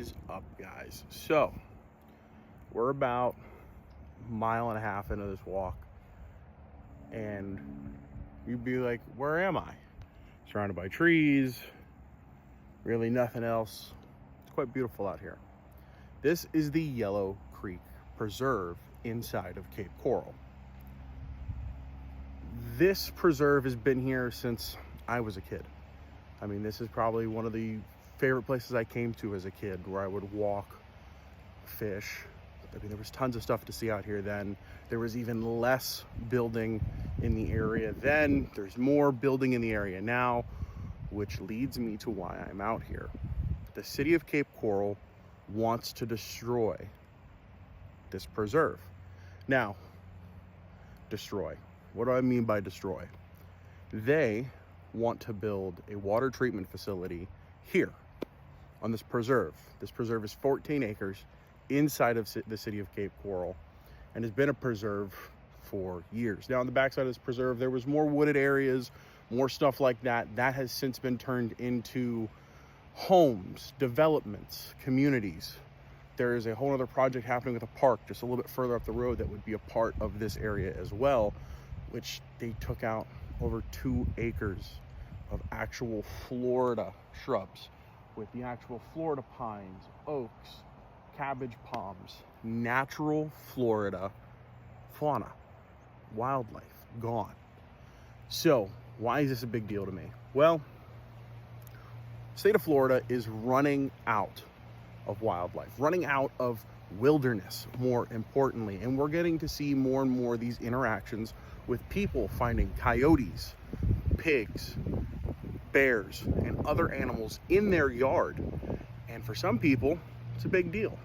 is up, guys? So we're about a mile and a half into this walk, and you'd be like, where am I? Surrounded by trees, really nothing else. It's quite beautiful out here. This is the Yellow Creek Preserve inside of Cape Coral. This preserve has been here since I was a kid. I mean, this is probably one of the favorite places I came to as a kid, where I would walk, fish. I mean, there was tons of stuff to see out here then. There was even less building in the area then. There's more building in the area now, which leads me to why I'm out here. The city of Cape Coral wants to destroy this preserve. Now, destroy. What do I mean by destroy? They want to build a water treatment facility here on this preserve. This preserve is 14 acres inside of the city of Cape Coral and has been a preserve for years. Now, on the backside of this preserve, there was more wooded areas, more stuff like that. That has since been turned into homes, developments, communities. There is a whole other project happening with a park just a little bit further up the road that would be a part of this area as well, which they took out over 2 acres of actual Florida shrubs with the actual Florida pines, oaks, cabbage palms, natural Florida fauna, wildlife gone. So why is this a big deal to me? Well, the state of Florida is running out of wildlife, running out of wilderness, more importantly, and we're getting to see more and more of these interactions with people finding coyotes, pigs, bears, and other animals in their yard. And for some people, it's a big deal.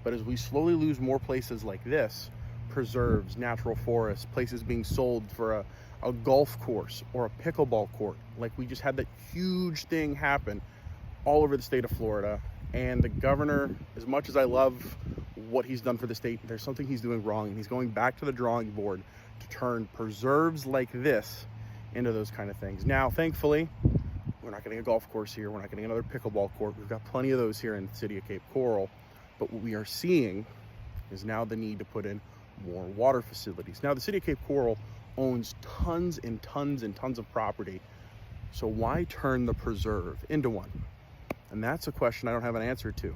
But as we slowly lose more places like this, preserves, natural forests, places being sold for a golf course or a pickleball court, like we just had that huge thing happen all over the state of Florida. And the governor, as much as I love what he's done for the state, there's something he's doing wrong, and he's going back to the drawing board to turn preserves like this into those kind of things. Now, thankfully, we're not getting a golf course here. We're not getting another pickleball court. We've got plenty of those here in the city of Cape Coral. But what we are seeing is now the need to put in more water facilities. Now, the city of Cape Coral owns tons and tons and tons of property. So why turn the preserve into one? And that's a question I don't have an answer to.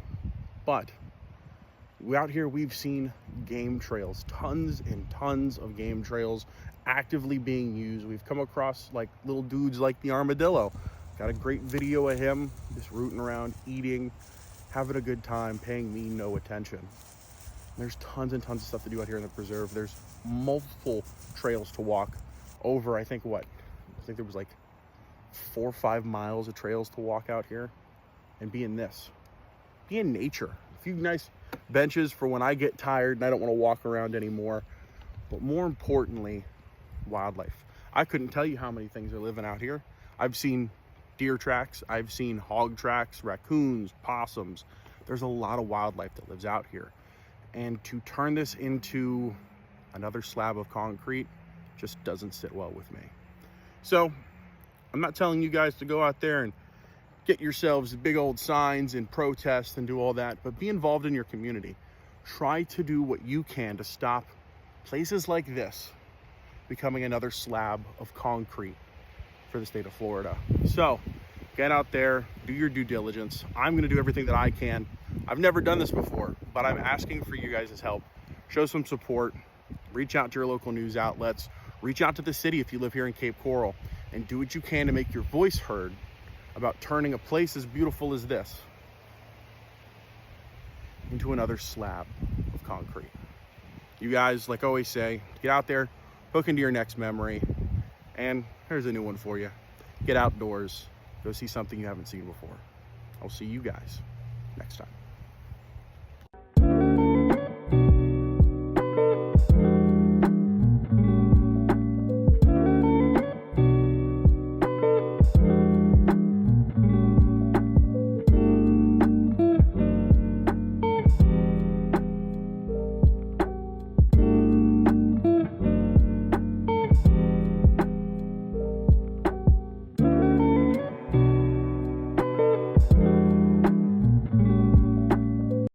But out here, we've seen game trails, tons and tons of game trails actively being used. We've come across like little dudes like the armadillo. Got a great video of him just rooting around, eating, having a good time, paying me no attention. There's tons and tons of stuff to do out here in the preserve. There's multiple trails to walk over. I think there was like 4 or 5 miles of trails to walk out here and be in nature. A few nice benches for when I get tired and I don't want to walk around anymore. But more importantly, wildlife. I couldn't tell you how many things are living out here. I've seen deer tracks, I've seen hog tracks, raccoons, possums. There's a lot of wildlife that lives out here. And to turn this into another slab of concrete just doesn't sit well with me. So I'm not telling you guys to go out there and get yourselves big old signs and protest and do all that, but be involved in your community. Try to do what you can to stop places like this becoming another slab of concrete for the state of Florida. So get out there, do your due diligence. I'm gonna do everything that I can. I've never done this before, but I'm asking for you guys' help. Show some support, reach out to your local news outlets, reach out to the city if you live here in Cape Coral, and do what you can to make your voice heard about turning a place as beautiful as this into another slab of concrete. You guys, like I always say, get out there, hook into your next memory, and here's a new one for you. Get outdoors, go see something you haven't seen before. I'll see you guys next time.